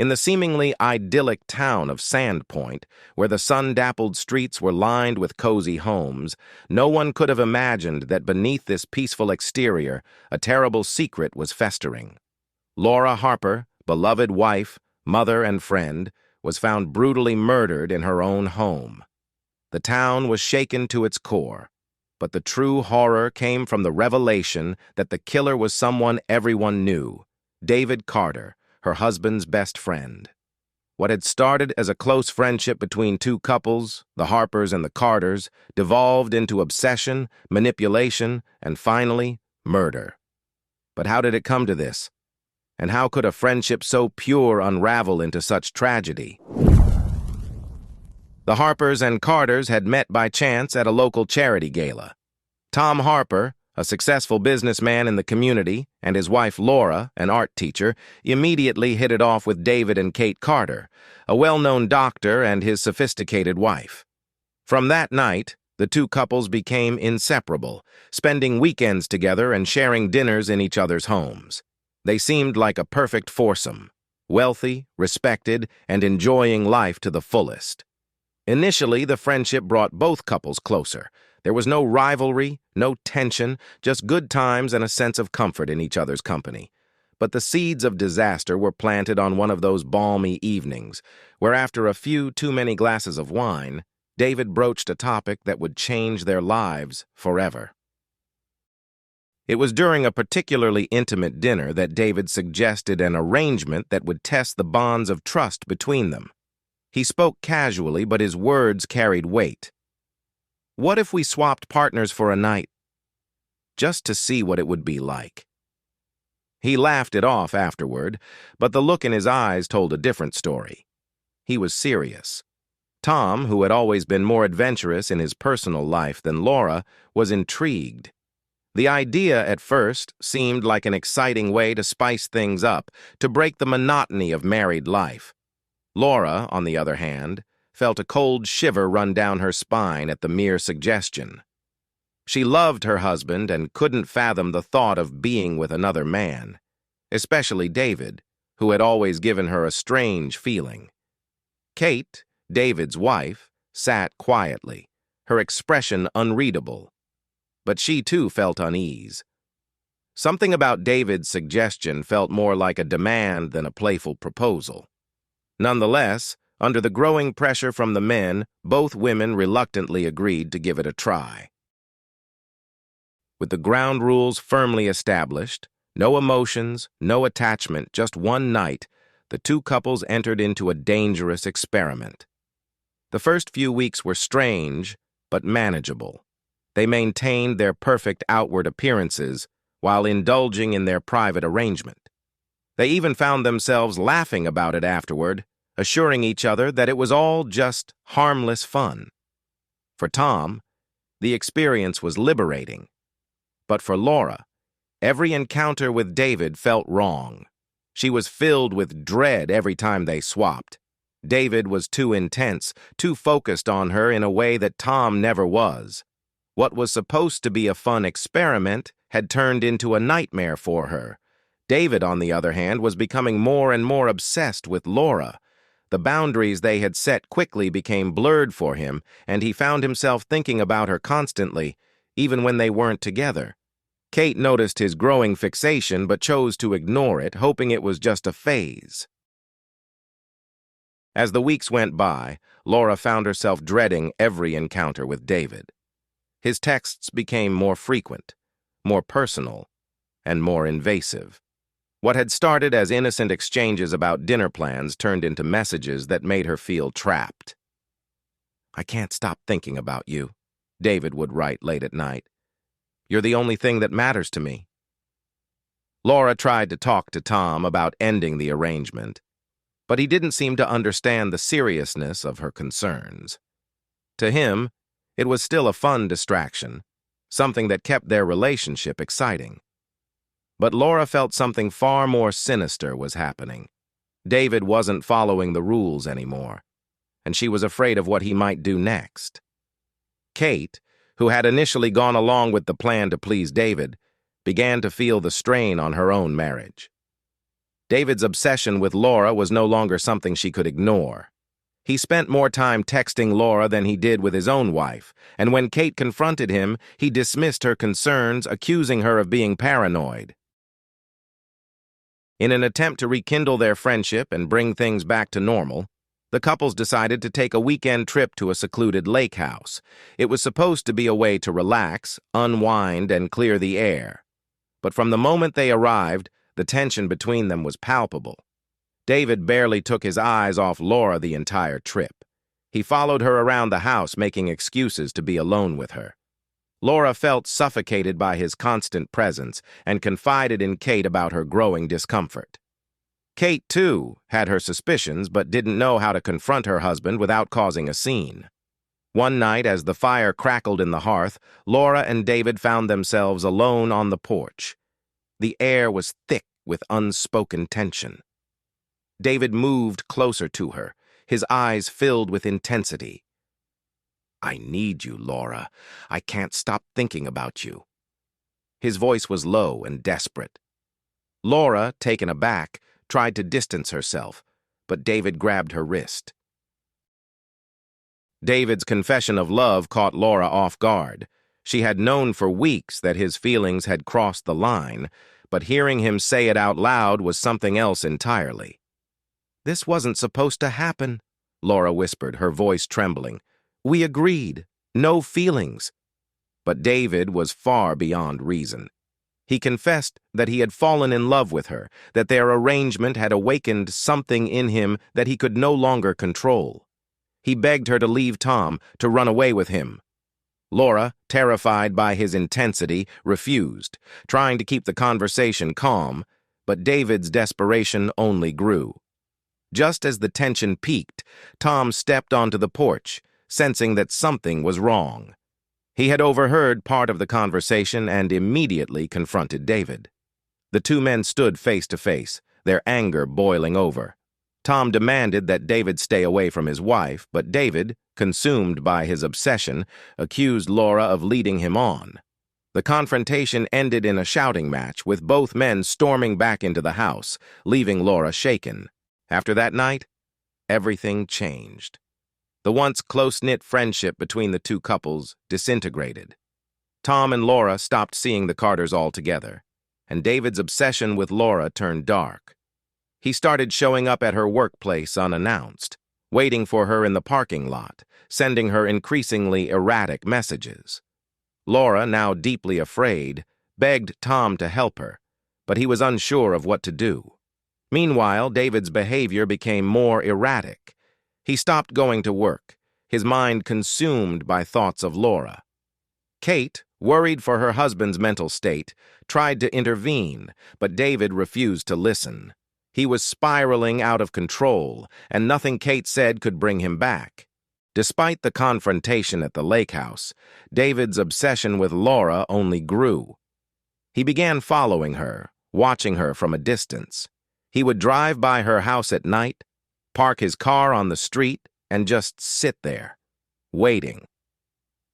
In the seemingly idyllic town of Sandpoint, where the sun-dappled streets were lined with cozy homes, no one could have imagined that beneath this peaceful exterior, a terrible secret was festering. Laura Harper, beloved wife, mother, and friend, was found brutally murdered in her own home. The town was shaken to its core, but the true horror came from the revelation that the killer was someone everyone knew, David Carter, her husband's best friend. What had started as a close friendship between two couples, the Harpers and the Carters, devolved into obsession, manipulation, and finally, murder. But how did it come to this? And how could a friendship so pure unravel into such tragedy? The Harpers and Carters had met by chance at a local charity gala. Tom Harper, a successful businessman in the community, and his wife Laura, an art teacher, immediately hit it off with David and Kate Carter, a well-known doctor and his sophisticated wife. From that night, the two couples became inseparable, spending weekends together and sharing dinners in each other's homes. They seemed like a perfect foursome, wealthy, respected, and enjoying life to the fullest. Initially, the friendship brought both couples closer. There was no rivalry, no tension, just good times and a sense of comfort in each other's company. But the seeds of disaster were planted on one of those balmy evenings, where after a few too many glasses of wine, David broached a topic that would change their lives forever. It was during a particularly intimate dinner that David suggested an arrangement that would test the bonds of trust between them. He spoke casually, but his words carried weight. What if we swapped partners for a night, just to see what it would be like? He laughed it off afterward, but the look in his eyes told a different story. He was serious. Tom, who had always been more adventurous in his personal life than Laura, was intrigued. The idea at first seemed like an exciting way to spice things up, to break the monotony of married life. Laura, on the other hand, felt a cold shiver run down her spine at the mere suggestion. She loved her husband and couldn't fathom the thought of being with another man, especially David, who had always given her a strange feeling. Kate, David's wife, sat quietly, her expression unreadable. But she too felt unease. Something about David's suggestion felt more like a demand than a playful proposal. Nonetheless, under the growing pressure from the men, both women reluctantly agreed to give it a try. With the ground rules firmly established, no emotions, no attachment, just one night, the two couples entered into a dangerous experiment. The first few weeks were strange, but manageable. They maintained their perfect outward appearances while indulging in their private arrangement. They even found themselves laughing about it afterward, assuring each other that it was all just harmless fun. For Tom, the experience was liberating. But for Laura, every encounter with David felt wrong. She was filled with dread every time they swapped. David was too intense, too focused on her in a way that Tom never was. What was supposed to be a fun experiment had turned into a nightmare for her. David, on the other hand, was becoming more and more obsessed with Laura. The boundaries they had set quickly became blurred for him, and he found himself thinking about her constantly, even when they weren't together. Kate noticed his growing fixation but chose to ignore it, hoping it was just a phase. As the weeks went by, Laura found herself dreading every encounter with David. His texts became more frequent, more personal, and more invasive. What had started as innocent exchanges about dinner plans turned into messages that made her feel trapped. "I can't stop thinking about you," David would write late at night. "You're the only thing that matters to me." Laura tried to talk to Tom about ending the arrangement, but he didn't seem to understand the seriousness of her concerns. To him, it was still a fun distraction, something that kept their relationship exciting. But Laura felt something far more sinister was happening. David wasn't following the rules anymore, and she was afraid of what he might do next. Kate, who had initially gone along with the plan to please David, began to feel the strain on her own marriage. David's obsession with Laura was no longer something she could ignore. He spent more time texting Laura than he did with his own wife, and when Kate confronted him, he dismissed her concerns, accusing her of being paranoid. In an attempt to rekindle their friendship and bring things back to normal, the couples decided to take a weekend trip to a secluded lake house. It was supposed to be a way to relax, unwind, and clear the air. But from the moment they arrived, the tension between them was palpable. David barely took his eyes off Laura the entire trip. He followed her around the house, making excuses to be alone with her. Laura felt suffocated by his constant presence and confided in Kate about her growing discomfort. Kate, too, had her suspicions but didn't know how to confront her husband without causing a scene. One night, as the fire crackled in the hearth, Laura and David found themselves alone on the porch. The air was thick with unspoken tension. David moved closer to her, his eyes filled with intensity. "I need you, Laura. I can't stop thinking about you." His voice was low and desperate. Laura, taken aback, tried to distance herself, but David grabbed her wrist. David's confession of love caught Laura off guard. She had known for weeks that his feelings had crossed the line, but hearing him say it out loud was something else entirely. "This wasn't supposed to happen," Laura whispered, her voice trembling. "We agreed. No feelings." But David was far beyond reason. He confessed that he had fallen in love with her, that their arrangement had awakened something in him that he could no longer control. He begged her to leave Tom, to run away with him. Laura, terrified by his intensity, refused, trying to keep the conversation calm, but David's desperation only grew. Just as the tension peaked, Tom stepped onto the porch, sensing that something was wrong. He had overheard part of the conversation and immediately confronted David. The two men stood face to face, their anger boiling over. Tom demanded that David stay away from his wife, but David, consumed by his obsession, accused Laura of leading him on. The confrontation ended in a shouting match, with both men storming back into the house, leaving Laura shaken. After that night, everything changed. The once close-knit friendship between the two couples disintegrated. Tom and Laura stopped seeing the Carters altogether, and David's obsession with Laura turned dark. He started showing up at her workplace unannounced, waiting for her in the parking lot, sending her increasingly erratic messages. Laura, now deeply afraid, begged Tom to help her, but he was unsure of what to do. Meanwhile, David's behavior became more erratic. He stopped going to work, his mind consumed by thoughts of Laura. Kate, worried for her husband's mental state, tried to intervene, but David refused to listen. He was spiraling out of control, and nothing Kate said could bring him back. Despite the confrontation at the lake house, David's obsession with Laura only grew. He began following her, watching her from a distance. He would drive by her house at night, park his car on the street, and just sit there, waiting.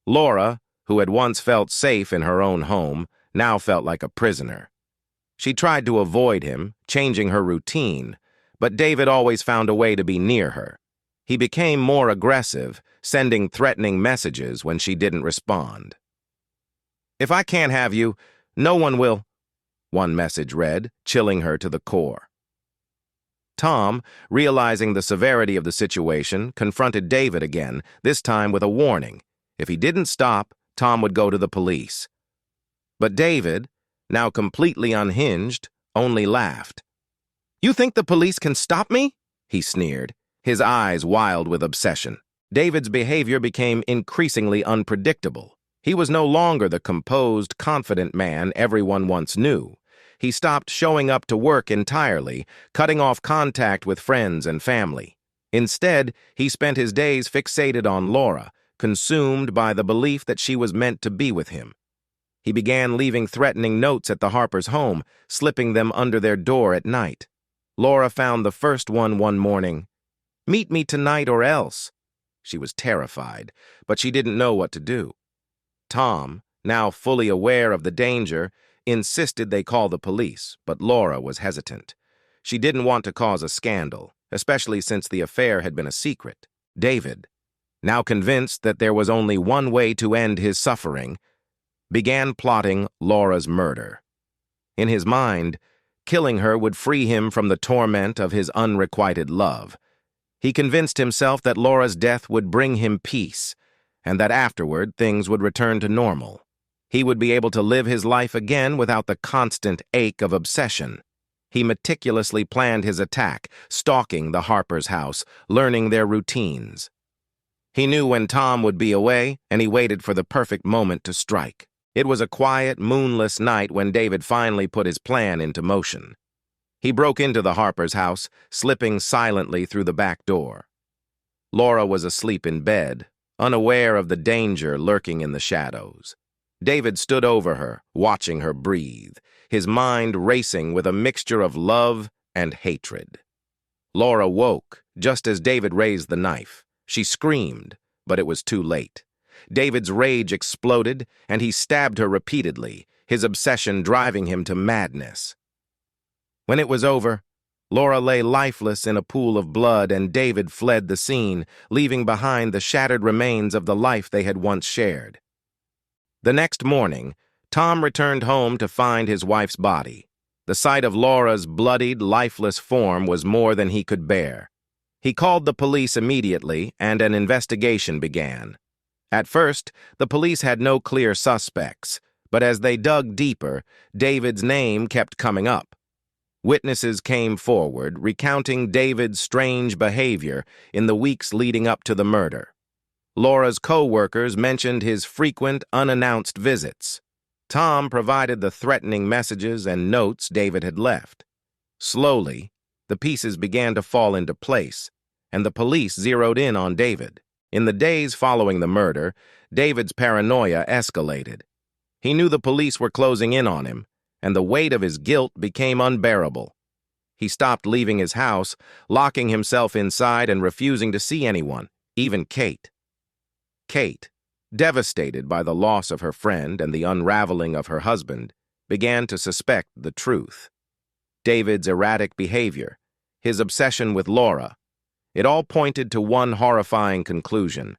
Laura, who had once felt safe in her own home, now felt like a prisoner. She tried to avoid him, changing her routine, but David always found a way to be near her. He became more aggressive, sending threatening messages when she didn't respond. "If I can't have you, no one will," one message read, chilling her to the core. Tom, realizing the severity of the situation, confronted David again, this time with a warning. If he didn't stop, Tom would go to the police. But David, now completely unhinged, only laughed. "You think the police can stop me?" he sneered, his eyes wild with obsession. David's behavior became increasingly unpredictable. He was no longer the composed, confident man everyone once knew. He stopped showing up to work entirely, cutting off contact with friends and family. Instead, he spent his days fixated on Laura, consumed by the belief that she was meant to be with him. He began leaving threatening notes at the Harpers' home, slipping them under their door at night. Laura found the first one morning. "Meet me tonight or else." She was terrified, but she didn't know what to do. Tom, now fully aware of the danger, insisted they call the police, but Laura was hesitant. She didn't want to cause a scandal, especially since the affair had been a secret. David, now convinced that there was only one way to end his suffering, began plotting Laura's murder. In his mind, killing her would free him from the torment of his unrequited love. He convinced himself that Laura's death would bring him peace, and that afterward things would return to normal. He would be able to live his life again without the constant ache of obsession. He meticulously planned his attack, stalking the Harpers' house, learning their routines. He knew when Tom would be away, and he waited for the perfect moment to strike. It was a quiet, moonless night when David finally put his plan into motion. He broke into the Harpers' house, slipping silently through the back door. Laura was asleep in bed, unaware of the danger lurking in the shadows. David stood over her, watching her breathe, his mind racing with a mixture of love and hatred. Laura woke just as David raised the knife. She screamed, but it was too late. David's rage exploded, and he stabbed her repeatedly, his obsession driving him to madness. When it was over, Laura lay lifeless in a pool of blood, and David fled the scene, leaving behind the shattered remains of the life they had once shared. The next morning, Tom returned home to find his wife's body. The sight of Laura's bloodied, lifeless form was more than he could bear. He called the police immediately, and an investigation began. At first, the police had no clear suspects, but as they dug deeper, David's name kept coming up. Witnesses came forward, recounting David's strange behavior in the weeks leading up to the murder. Laura's co-workers mentioned his frequent, unannounced visits. Tom provided the threatening messages and notes David had left. Slowly, the pieces began to fall into place, and the police zeroed in on David. In the days following the murder, David's paranoia escalated. He knew the police were closing in on him, and the weight of his guilt became unbearable. He stopped leaving his house, locking himself inside and refusing to see anyone, even Kate. Kate, devastated by the loss of her friend and the unraveling of her husband, began to suspect the truth. David's erratic behavior, his obsession with Laura, it all pointed to one horrifying conclusion.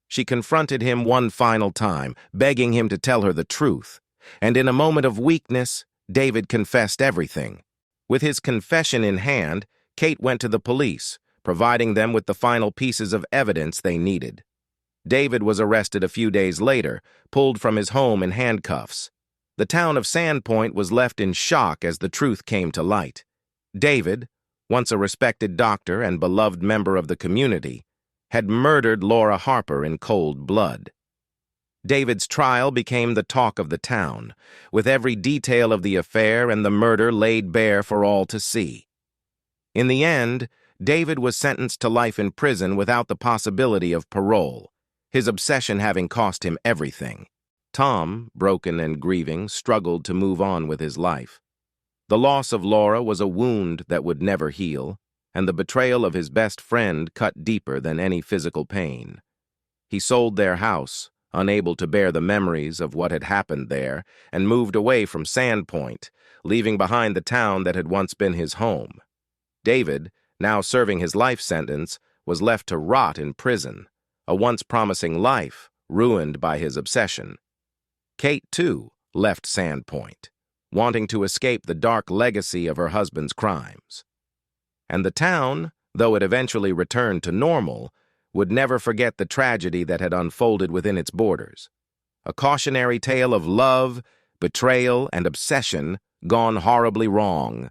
She confronted him one final time, begging him to tell her the truth, and in a moment of weakness, David confessed everything. With his confession in hand, Kate went to the police, providing them with the final pieces of evidence they needed. David was arrested a few days later, pulled from his home in handcuffs. The town of Sandpoint was left in shock as the truth came to light. David, once a respected doctor and beloved member of the community, had murdered Laura Harper in cold blood. David's trial became the talk of the town, with every detail of the affair and the murder laid bare for all to see. In the end, David was sentenced to life in prison without the possibility of parole, his obsession having cost him everything. Tom, broken and grieving, struggled to move on with his life. The loss of Laura was a wound that would never heal, and the betrayal of his best friend cut deeper than any physical pain. He sold their house, unable to bear the memories of what had happened there, and moved away from Sandpoint, leaving behind the town that had once been his home. David, now serving his life sentence, was left to rot in prison, a once promising life ruined by his obsession. Kate, too, left Sandpoint, wanting to escape the dark legacy of her husband's crimes. And the town, though it eventually returned to normal, would never forget the tragedy that had unfolded within its borders. A cautionary tale of love, betrayal, and obsession gone horribly wrong.